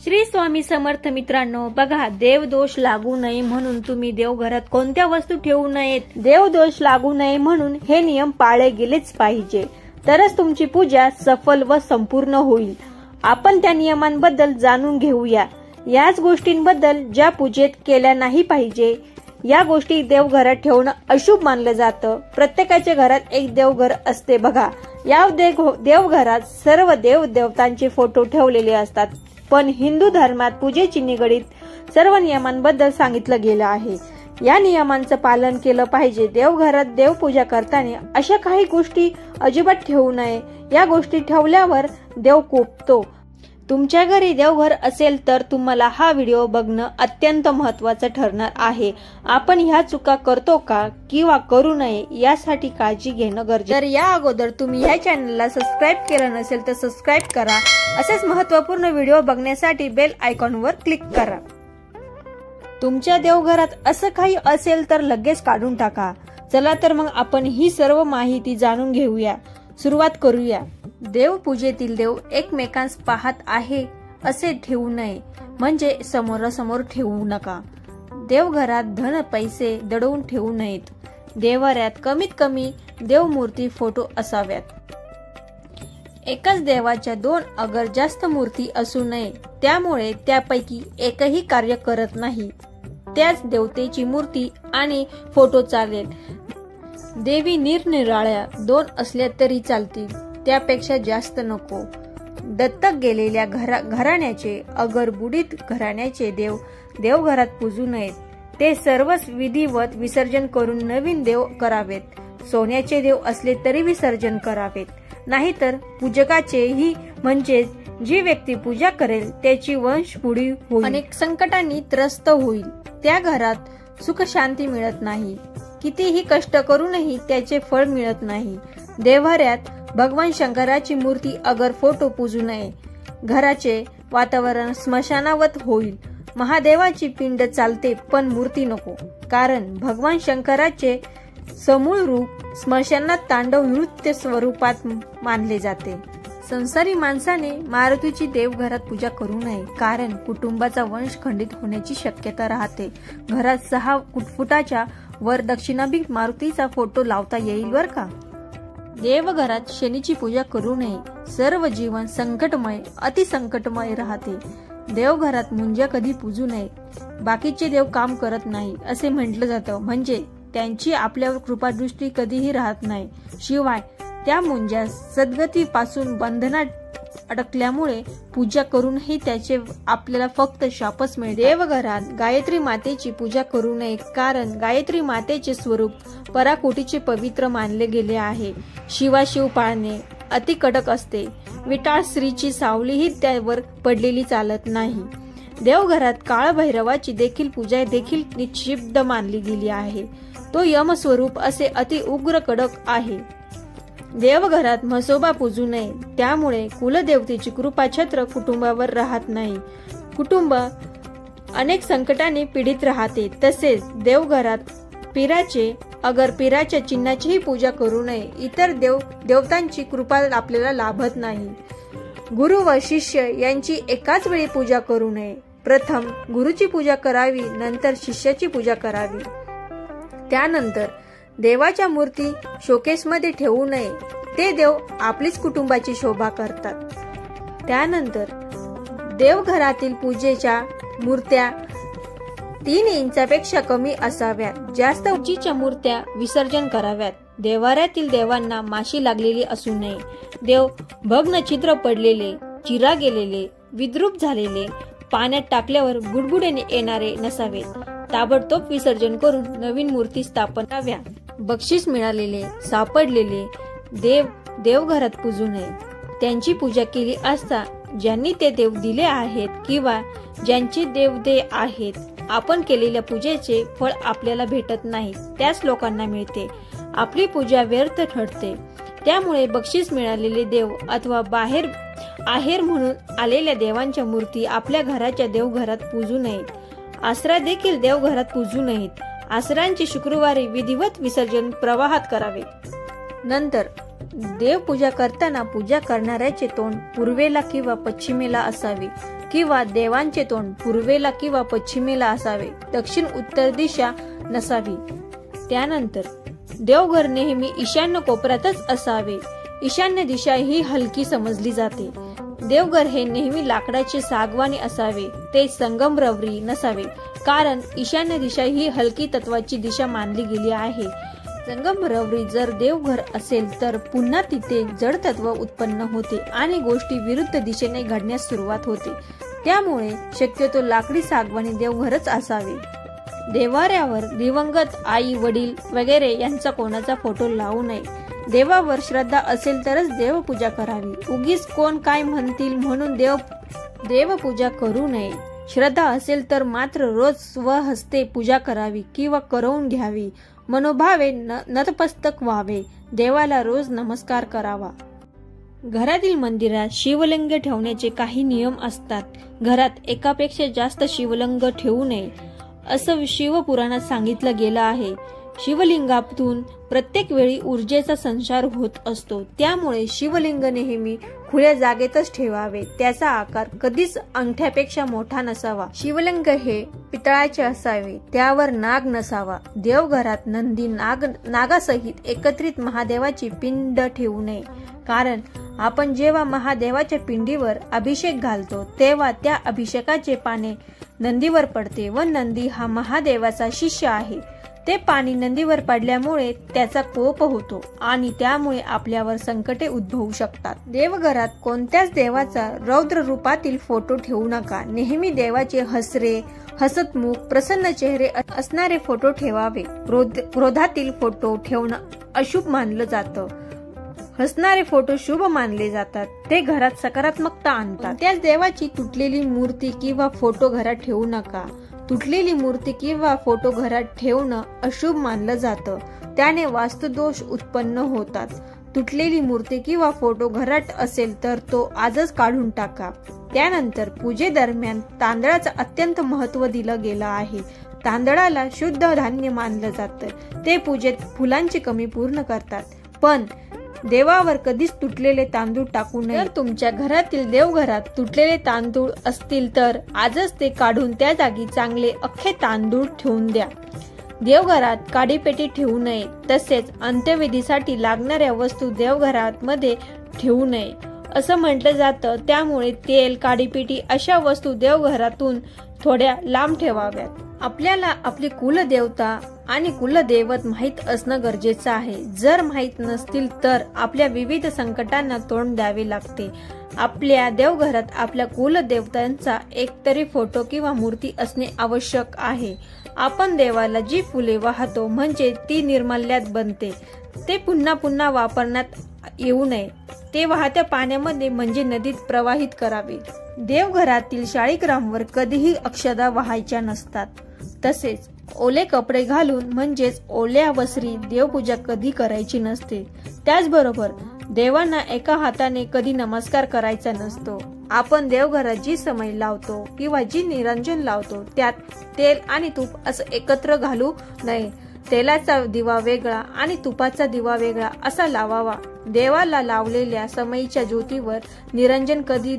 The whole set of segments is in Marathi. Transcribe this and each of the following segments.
श्री स्वामी समर्थ. मित्रांनो बघा, देवदोष लागू नये म्हणून तुम्ही देवघरात कोणत्या वस्तू ठेवू नयेत. देवदोष लागू नये म्हणून हे नियम पाळले गेलेच पाहिजे, तरच तुमची पूजा सफल व संपूर्ण होईल. आपण त्या नियमांबद्दल जाणून घेऊया. याच गोष्टींबद्दल ज्या पूजेत केल्या नाही पाहिजे. या गोष्टी देवघरात ठेवणं अशुभ मानलं जातं. प्रत्येकाच्या घरात एक देवघर असते बघा. या देवघरात सर्व देव देवतांचे फोटो ठेवलेले असतात. पण हिंदू धर्मात पूजेची निगडीत सर्व नियमांबद्दल सांगितलं गेलं आहे. या नियमांचं पालन केलं पाहिजे. देवघरात देवपूजा करताना अशा काही गोष्टी अजिबात ठेवू नये. या गोष्टी ठेवल्यावर देव कोपतो. तुमच्या घरी देवघर असेल तर तुम्हाला हा व्हिडिओ बघणं अत्यंत महत्त्वाचं ठरणार आहे. आपण ह्या चुका करतो का किंवा करू नये यासाठी काळजी घेणं गरजेचं. तर या अगोदर तुम्ही या चॅनलला सबस्क्राईब केलं नसेल तर सबस्क्राईब करा. असेच महत्त्वपूर्ण व्हिडिओ बघण्यासाठी बेल आयकॉनवर क्लिक करा. तुमच्या देवघरात असं काही असेल तर लगेच काढून टाका. चला तर मग आपण ही सर्व माहिती जाणून घेऊया. सुरुवात करूया. देवपूजेतील देव एकमेकांस पाहत आहे असे ठेवू नये, म्हणजे समोरासमोर ठेवू नका. देवघरात धन पैसे दडवून ठेवू नयेत. देवाऱ्यात कमीत कमी देवमूर्ती फोटो असाव्यात. एकाच देवाच्या 2 अगर जास्त मूर्ती असू नये, त्यामुळे त्यापैकी एकही कार्य करत नाही. त्याच देवतेची मूर्ती आणि फोटो चालेल. देवी निरनिराळ्या 2 असल्या तरी चालतील, त्यापेक्षा जास्त नको. दत्तक गेलेल्या घराण्याचे अगर बुडीत घराण्याचे देव देवघरात पूजू नयेत. ते सर्वच विधिवत विसर्जन करून नवीन देव करावेत. सोन्याचे देव असले तरी विसर्जन करावेत. नाहीतर पूजकाचेही म्हणजे जी व्यक्ती पूजा करेल त्याची वंशपुढी होईल. अनेक संकटांनी त्रस्त होईल. त्या घरात सुख शांती मिळत नाही. कितीही कष्ट करूनही त्याचे फळ मिळत नाही. देव्हाऱ्यात भगवान शंकराची मूर्ती अगर फोटो पूजू नये. घराचे वातावरण स्मशानावत होईल. महादेवाची पिंड चालते पण मूर्ती नको, कारण भगवान शंकराचे समूळ रूप स्मशानात तांडव नृत्य स्वरूपात मानले जाते. संसारी माणसाने मारुतीची देवघरात पूजा करू नये, कारण कुटुंबाचा वंश खंडित होण्याची शक्यता राहते. घरात 6 फुटाच्या वर दक्षिणाभिमुख मारुतीचा फोटो लावता येईल बर का. देवघरात शनीची पूजा करू नये. सर्व जीवन संकटमय अतिसंकटमय राहते. देवघरात मुंज्या कधी पूजू नये. बाकीचे देव काम करत नाही असे म्हटलं जातं, म्हणजे त्यांची आपल्यावर कृपादृष्टी कधीही राहत नाही. शिवाय त्या मुंज्या सद्गतीपासून बंधनात अडकल्यामुळे पूजा करूनही त्याचे आपल्याला फक्त शापच मिळते. देवघरात गायत्री मातेची पूजा करू नये, कारण गायत्री मातेचे स्वरूप पराकोटीचे पवित्र मानले गेले आहे. शिवाशिव पाळणे अति कडक असते. विटाळ स्त्रीची सावलीही त्यावर पडलेली चालत नाही. देवघरात काळभैरवाची देखील पूजा देखील निषिद्ध मानली गेली आहे. तो यमस्वरूप असे अति उग्र कडक आहे. देवघरात म्हसोबा पूजू नये, त्यामुळे कुलदेवतेची कृपा छत्र कुटुंबावर राहत नाही. कुटुंब अनेक संकटांनी पीडित राहते. तसेच देवघरात पिराच्या चिन्हाचीही पूजा करू नये. इतर देवतांची कृपा आपल्याला लाभत नाही. गुरु व शिष्य यांची एकाच वेळी पूजा करू नये. प्रथम गुरुची पूजा करावी, नंतर शिष्याची पूजा करावी. त्यानंतर देवाच्या मूर्ती शोकेसमध्ये ठेवू नये. ते देव आपलीच कुटुंबाची शोभा करतात. त्यानंतर देवघरातील पूजेच्या मूर्त्या 3 इंचापेक्षा कमी असाव्यात. जास्त उंचीच्या मूर्त्या विसर्जन कराव्यात. देवाऱ्यातील देवांना माशी लागलेली असू नये. देव भग्न छिद्र पडलेले, चिरा गेलेले, विद्रूप झालेले, पाण्यात टाकल्यावर बुडबुडेने येणारे नसावेत. ताबडतोब विसर्जन करून नवीन मूर्ती स्थापन कराव्या. बक्षीस मिळालेले सापडलेले देव देवघरात पूजू नये. त्यांची पूजा केली असता ज्यांनी ते देव दिले आहेत किंवा ज्यांचे देव ते आहेत, आपण केलेल्या पूजेचे फळ आपल्याला भेटत नाही, त्याच लोकांना मिळते. आपली पूजा व्यर्थ ठरते. त्यामुळे बक्षीस मिळालेले देव अथवा बाहेर आहेर म्हणून आलेल्या देवांच्या मूर्ती आपल्या घराच्या देवघरात पूजू नयेत. आसरा देखील देवघरात पूजू नयेत. आसरांचे शुक्रवारी विधिवत विसर्जन प्रवाहात करावे. नंतर देवपूजा करताना पूजा करणाऱ्याचे तोंड पूर्वेला किंवा पश्चिमेला असावे. किंवा देवांचे तोंड पूर्वेला किंवा पश्चिमेला असावे, दक्षिण उत्तर दिशा नसावी। त्यानंतर देवघर नेहमी ईशान्य कोपऱ्यातच असावे। ईशान्य दिशा ही हलकी समजली जाते। देवघर हे नेहमी लाकडाचे सागवानी असावे, ते संगमरवरी नसावे, कारण ईशान्य दिशा ही हलकी तत्वाची दिशा मानली गेली आहे। संगमरवरी जर देवघर असेल तर पुन्हा तिथे जड तत्व उत्पन्न होते आणि गोष्टी विरुद्ध दिशेने घडण्यास सुरुवात होते। त्यामुळे शक्यतो लाकडी सागवानी देवघरच असावे। देवाऱ्यावर दिवंगत आई वडील वगैरे यांचा कोणाचा फोटो लावू नये। देवावर श्रद्धा असेल तरच देवपूजा करावी। उगीच कोण काय म्हणतील म्हणून देवपूजा करू नये। श्रद्धा असेल तर मात्र रोज स्वहस्ते पूजा करावी किंवा करवून घ्यावी। मनोभावे नतमस्तक व्हावे। देवाला रोज नमस्कार करावा। घरातील मंदिरात शिवलिंग ठेवण्याचे काही नियम असतात। घरात एकापेक्षा जास्त शिवलिंग ठेवू नये असं शिवपुराणात सांगितलं गेलं आहे। शिवलिंगातून प्रत्येक वेळी ऊर्जेचा संचार होत असतो, त्यामुळे शिवलिंग नेहमी खुल्या जागेतच ठेवावे। त्याचा आकार कधीच अंगठ्यापेक्षा मोठा नसावा। शिवलिंग हे पितळाचे असावे, त्यावर नाग नसावा। देवघरात नंदी नागासहित एकत्रित महादेवाची पिंड ठेवू नये, कारण आपण जेव्हा महादेवाच्या पिंडीवर अभिषेक घालतो तेव्हा त्या अभिषेकाचे पाणी नंदीवर पडते व नंदी हा महादेवाचा शिष्य आहे। ते पाणी नंदीवर पडल्यामुळे त्याचा कोप होतो आणि त्यामुळे आपल्यावर संकटे उद्भवू शकतात। देवघरात कोणत्याच देवाचा रौद्र रूपातील फोटो ठेवू नका। नेहमी देवाचे हसतमुख प्रसन्न चेहरे असणारे फोटो ठेवावे। क्रोधातील फोटो ठेवणं अशुभ मानलं जातं। हसणारे फोटो शुभ मानले जातात, ते घरात सकारात्मकता आणतात। त्याच देवाची तुटलेली मूर्ती किंवा फोटो घरात ठेवू नका। तुटलेली मूर्ती किंवा फोटो घरात ठेवणं अशुभ मानलं जातं, त्याने वास्तुदोष उत्पन्न होतात। तुटलेली मूर्ती किंवा फोटो घरात असेल तर तो आजच काढून टाका। त्यानंतर पूजेदरम्यान तांदळाचं अत्यंत महत्त्व दिलं गेलं आहे। तांदळाला शुद्ध धान्य मानलं जातं। ते पूजेत फुलांची कमी पूर्ण करतात, पण देवावर कधीच तुटलेले तांदूळ टाकू नये। जर तुमच्या घरातील देवघरात तुटलेले तांदूळ असतील तर आजच ते काढून त्या जागी चांगले अख्खे तांदूळ ठेवून द्या। देवघरात काडीपेटी ठेवू नये, तसेच अंत्यविधीसाठी लागणाऱ्या वस्तू देवघरात मध्ये ठेवू नये असं म्हटलं जातं। त्यामुळे तेल, काडीपेटी अशा वस्तू देवघरातून थोड्या लांब ठेवाव्यात। आपल्याला आपली कुलदेवता आणि कुलदैवत माहित असणं गरजेचं आहे। जर माहित नसतील तर आपल्या विविध संकटांना तोंड द्यावे लागते। आपल्या देवघरात आपल्या कुलदेवतांचा एकतरी फोटो किंवा मूर्ती असणे आवश्यक आहे। आपण देवाला जी फुले वाहतो म्हणजे ती निर्माल्यात बनते, ते पुन्हा पुन्हा वापरण्यात येऊ नये। ते वाहत्या पाण्यामध्ये म्हणजे नदीत प्रवाहित करावे। देवघरातील शाळीग्रामवर कधीही अक्षदा वाहायच्या नसतात। तसेच ओले कपडे घालून म्हणजेच ओल्या वस्त्री देवपूजा कधी करायची नसते। त्याचबरोबर देवांना एका हाताने कधी नमस्कार करायचा नसतो। आपण देवघरात जी समई लावतो किंवा जी निरंजन लावतो त्यात तेल आणि तूप असं एकत्र घालू नये। तेलाचा दिवा वेगळा आणि तुपाचा दिवा वेगळा असा लावावा। देवाला लावलेल्या समईच्या ज्योतीवर निरंजन कधी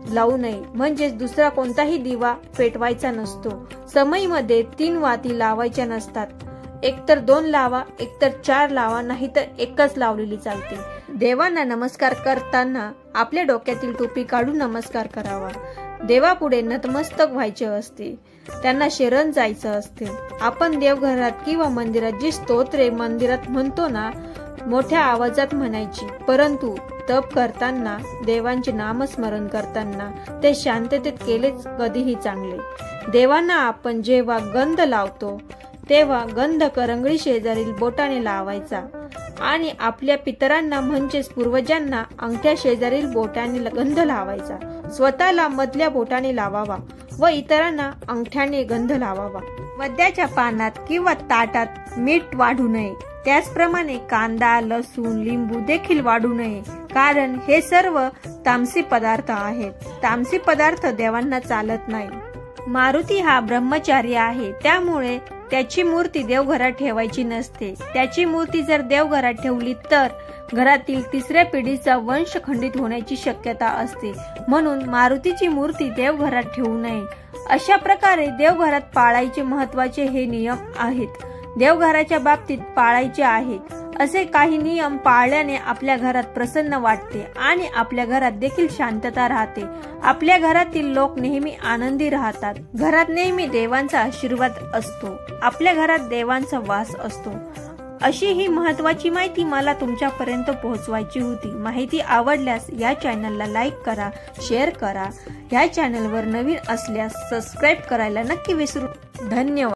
लावू नये, म्हणजेच दुसरा कोणताही दिवा पेटवायचा नसतो। समईमध्ये 3 वाती लावायच्या नसतात। एकतर 2 लावा, एकतर 4 लावा, नाहीतर एकच लावलेली चालते। देवांना नमस्कार करताना आपल्या डोक्यातील टोपी काढून नमस्कार करावा। देवापुढे नतमस्तक व्हायचे असते, त्यांना शरण जायचं असते। आपण देवघरात किंवा मंदिरात जी स्तोत्रे मंदिरात म्हणतो ना, मोठ्या आवाजात म्हणायची, परंतु तप करताना देवांचे नामस्मरण करताना ते शांततेत केलेच कधीही चांगले। देवांना आपण जेव्हा गंध लावतो तेव्हा गंध करंगळी शेजारील बोटाने लावायचा आणि आपल्या पितरांना म्हणजेच पूर्वजांना अंगठ्या शेजारील बोटाने गंध लावायचा। स्वतःला मधल्या बोटाने लावावा व इतरांना अंगठ्याने गंध लावावा। वद्याच्या पानात किंवा ताटात मीठ वाढू नये। त्याचप्रमाणे कांदा, लसूण, लिंबू देखील वाढू नये, कारण हे सर्व तामसी पदार्थ आहेत। तामसी पदार्थ देवांना चालत नाही। मारुती हा ब्रह्मचारी आहे, त्यामुळे त्याची मूर्ती देवघरात ठेवायची नसते. त्याची मूर्ती जर देवघरात ठेवली तर घरातील तिसऱ्या पिढीचा वंश खंडित होण्याची शक्यता असते. म्हणून मारुतीची मूर्ती देवघरात ठेवू नये. अशा प्रकारे देवघरात पाळायचे महत्त्वाचे हे नियम आहेत. देवघराच्या बाबतीत पाळायचे आहेत असे काही नियम पाळल्याने आपल्या घरात प्रसन्न वाटते आणि आपल्या घरात देखील शांतता राहते. आपल्या घरातील लोक नेहमी आनंदी राहतात. घरात नेहमी देवांचा आशीर्वाद असतो. आपल्या घरात देवांचा वास असतो. अशी ही महत्त्वाची माहिती मला तुमच्यापर्यंत पोहोचवायची होती. माहिती आवडल्यास या चॅनलला लाईक करा, शेअर करा. या चॅनलवर नवीन असल्यास सबस्क्राईब करायला नक्की विसरू. धन्यवाद.